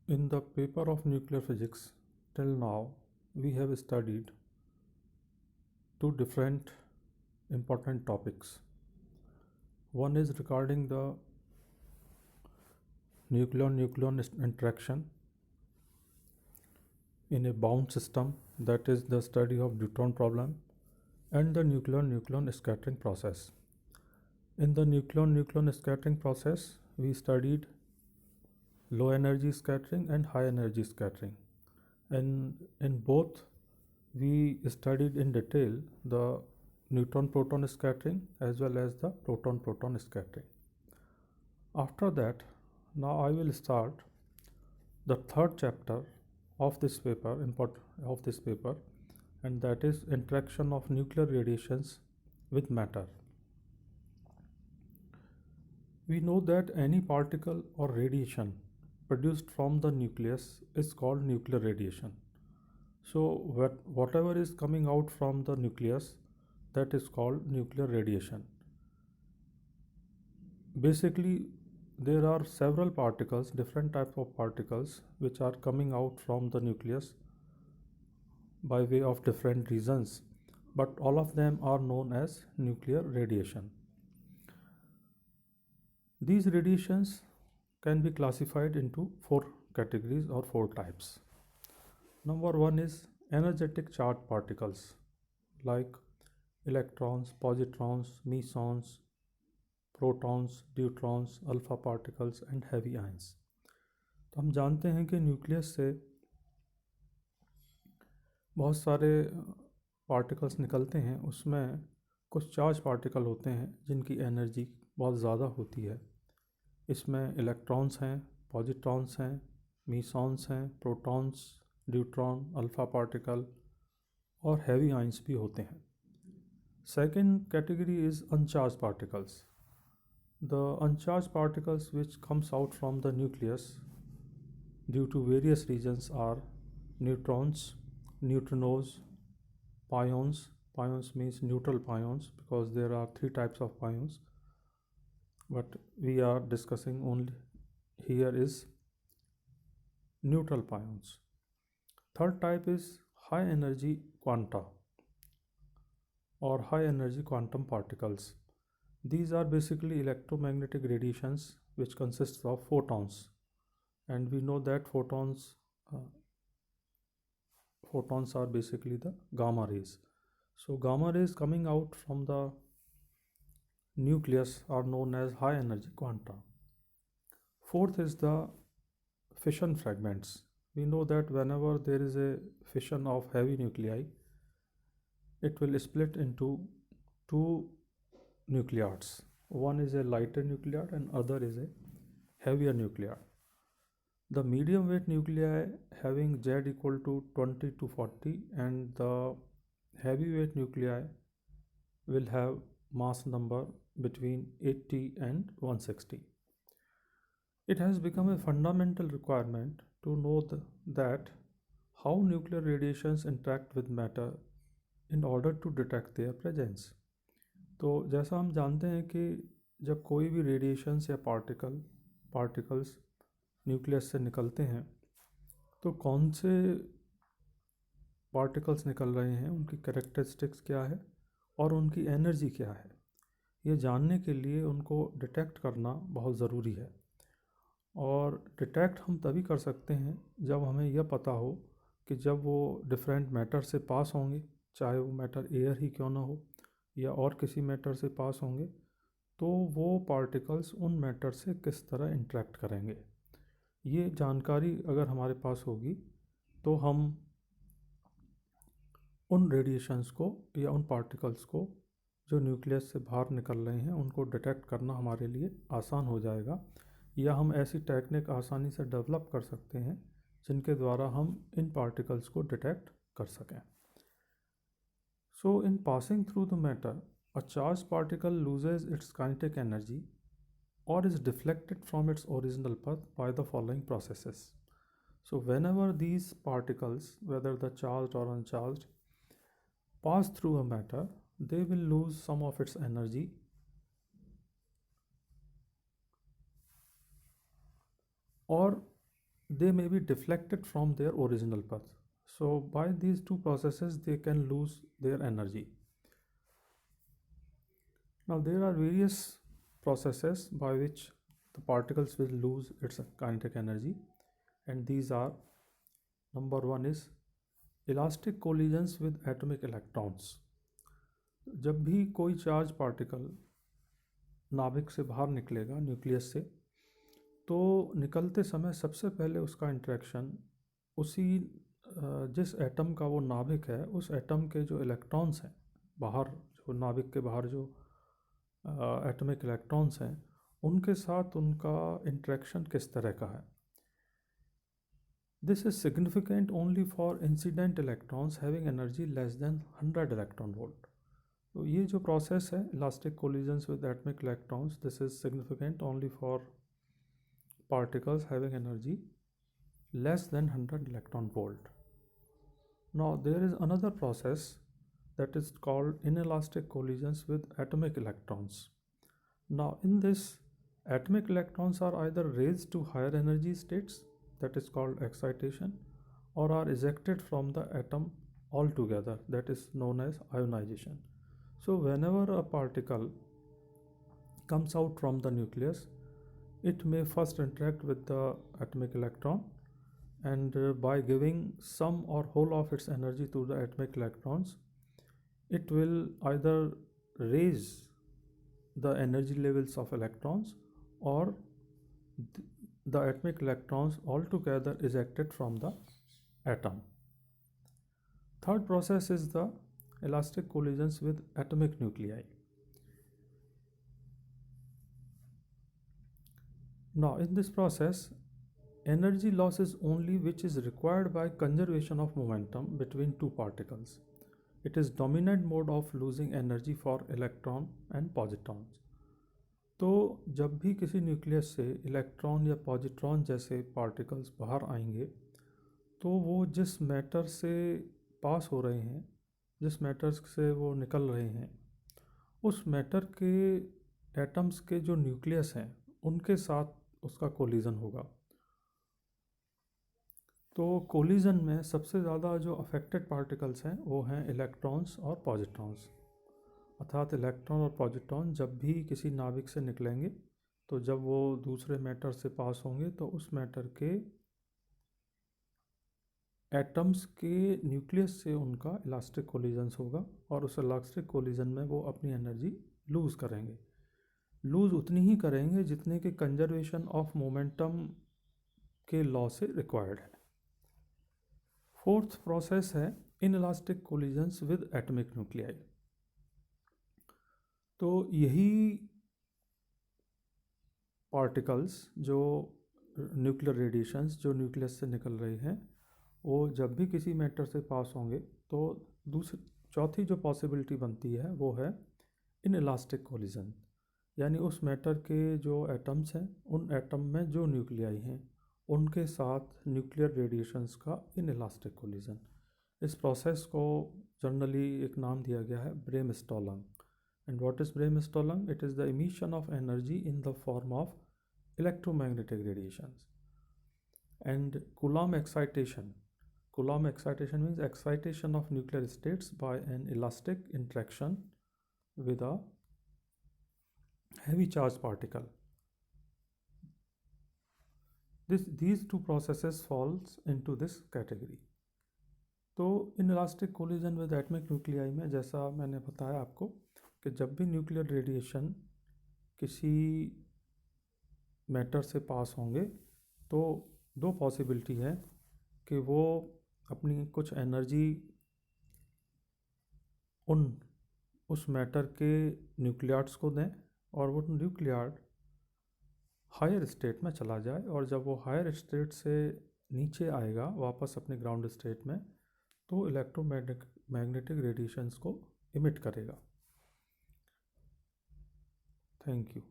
In the paper of nuclear physics, till now, we have studied two different important topics. One is regarding the nucleon-nucleon interaction in a bound system, that is the study of neutron problem, and the nucleon-nucleon scattering process. In the nucleon-nucleon scattering process, we studied low energy scattering and high energy scattering. And in both, we studied in detail the neutron proton scattering as well as the proton proton scattering. After that, now I will start the third chapter of this paper, and that is interaction of nuclear radiations with matter. We know that any particle or radiation produced from the nucleus is called nuclear radiation. So whatever is coming out from the nucleus, that is called nuclear radiation. Basically, there are several particles, different types of particles, which are coming out from the nucleus by way of different reasons, but all of them are known as nuclear radiation. These radiations can be classified into four categories or four types. Number one is energetic charged particles like electrons, positrons, mesons, protons, deuterons, alpha particles and heavy ions. तो हम जानते हैं कि nucleus से बहुत सारे particles निकलते हैं, उसमें कुछ चार्ज पार्टिकल होते हैं जिनकी एनर्जी बहुत ज़्यादा होती है। इसमें इलेक्ट्रॉन्स हैं, पॉजिट्रॉन्स हैं, मीसॉन्स हैं, प्रोटॉन्स, ड्यूट्रॉन, अल्फ़ा पार्टिकल और हैवी आयंस भी होते हैं। Second category is अनचार्ज particles. The uncharged particles which comes out from the nucleus due to various reasons are neutrons, neutrinos, pions. Pions means neutral pions because there are three types of pions, but we are discussing only here is neutral pions. Third type is high energy quanta or high energy quantum particles. These are basically electromagnetic radiations which consists of photons, and we know that photons are basically the gamma rays. So gamma rays coming out from the nucleus are known as high energy quanta. Fourth is the fission fragments. We know that whenever there is a fission of heavy nuclei, it will split into two nucleates. One is a lighter nuclear and other is a heavier nuclear. The medium weight nuclei having Z equal to 20 to 40 and the heavyweight nuclei will have mass number between 80 and 160. It has become a fundamental requirement to know that how nuclear radiations interact with matter in order to detect their presence. तो जैसा हम जानते हैं कि जब कोई भी radiations या पार्टिकल्स न्यूक्लियस से निकलते हैं तो कौन से पार्टिकल्स निकल रहे हैं, उनकी कैरेक्टरिस्टिक्स क्या है और उनकी एनर्जी क्या है, ये जानने के लिए उनको डिटेक्ट करना बहुत ज़रूरी है। और डिटेक्ट हम तभी कर सकते हैं जब हमें यह पता हो कि जब वो डिफरेंट मैटर से पास होंगे, चाहे वो मैटर एयर ही क्यों ना हो या और किसी मैटर से पास होंगे, तो वो पार्टिकल्स उन मैटर से किस तरह इंटरेक्ट करेंगे। ये जानकारी अगर हमारे पास होगी तो हम उन रेडिएशंस को या उन पार्टिकल्स को जो न्यूक्लियस से बाहर निकल रहे हैं उनको डिटेक्ट करना हमारे लिए आसान हो जाएगा, या हम ऐसी टेक्निक आसानी से डेवलप कर सकते हैं जिनके द्वारा हम इन पार्टिकल्स को डिटेक्ट कर सकें। So in passing through the matter, a charged particle loses its kinetic energy or is deflected from its original path by the following processes. So whenever these particles, whether the charged or uncharged, pass through a matter, they will lose some of its energy or they may be deflected from their original path. So by these two processes they can lose their energy. Now there are various processes by which the particles will lose its kinetic energy, and these are: number one is elastic collisions with atomic electrons. जब भी कोई charge particle नाभिक से बाहर निकलेगा nucleus से, तो निकलते समय सबसे पहले उसका इंटरेक्शन उसी जिस एटम का वो नाभिक है उस एटम के जो इलेक्ट्रॉन्स हैं बाहर, जो नाभिक के बाहर जो एटॉमिक इलेक्ट्रॉन्स हैं उनके साथ उनका इंटरेक्शन किस तरह का है। This is significant only for incident electrons having energy less than 100 electron volt. तो ये जो process है elastic collisions with atomic electrons, this is significant only for particles having energy less than 100 electron volt. Now there is another process that is called inelastic collisions with atomic electrons. Now in this, atomic electrons are either raised to higher energy states, that is called excitation, or are ejected from the atom altogether, that is known as ionization. So whenever a particle comes out from the nucleus, it may first interact with the atomic electron, and by giving some or whole of its energy to the atomic electrons, it will either raise the energy levels of electrons or the atomic electrons altogether ejected from the atom. Third process is the elastic collisions with atomic nuclei. Now in this process, energy loss is only which is required by conservation of momentum between two particles. It is dominant mode of losing energy for electron and positrons. तो जब भी किसी nucleus से electron या positron जैसे particles बाहर आएंगे, तो वो जिस मैटर से पास हो रहे हैं, जिस मैटर से वो निकल रहे हैं, उस मैटर के एटम्स के जो न्यूक्लियस हैं उनके साथ उसका कोलिजन होगा। तो कोलिजन में सबसे ज़्यादा जो अफेक्टेड पार्टिकल्स हैं वो हैं इलेक्ट्रॉन्स और पॉजिट्रॉन्स। अर्थात इलेक्ट्रॉन और पॉजिट्रॉन जब भी किसी नाभिक से निकलेंगे, तो जब वो दूसरे मैटर से पास होंगे तो उस मैटर के एटम्स के न्यूक्लियस से उनका इलास्टिक कोलिजन्स होगा, और उस इलास्टिक कोलिजन में वो अपनी एनर्जी लूज़ करेंगे। लूज़ उतनी ही करेंगे जितने के कंजर्वेशन ऑफ मोमेंटम के लॉ से रिक्वायर्ड है। फोर्थ प्रोसेस है inelastic collisions with atomic nuclei. तो यही पार्टिकल्स जो न्यूक्लियर रेडिएशंस जो न्यूक्लियस से निकल रही हैं, वो जब भी किसी मैटर से पास होंगे तो चौथी जो पॉसिबिलिटी बनती है वो है इनइलास्टिक कोलिजन, यानी उस मैटर के जो एटम्स हैं उन एटम में जो न्यूक्लियाई हैं उनके साथ न्यूक्लियर रेडिएशंस का इनइलास्टिक कोलिजन। इस प्रोसेस को जनरली एक नाम दिया गया है ब्रेमस्टॉलिंग। And what is brainstorming? It is the emission of energy in the form of electromagnetic radiations. And Coulomb excitation. Coulomb excitation means excitation of nuclear states by an elastic interaction with a heavy charged particle. These two processes falls into this category. तो inelastic collision with atomic nuclei में जैसा मैंने बताया आपको कि जब भी nuclear radiation किसी मैटर से पास होंगे तो दो पॉसिबिलिटी है कि वो अपनी कुछ एनर्जी उस मैटर के न्यूक्लियार्ड्स को दें, और वो न्यूक्लियार्ड हायर स्टेट में चला जाए, और जब वो हायर स्टेट से नीचे आएगा वापस अपने ग्राउंड स्टेट में, तो इलेक्ट्रोमैग्नेटिक रेडिएशंस को इमिट करेगा। Thank you.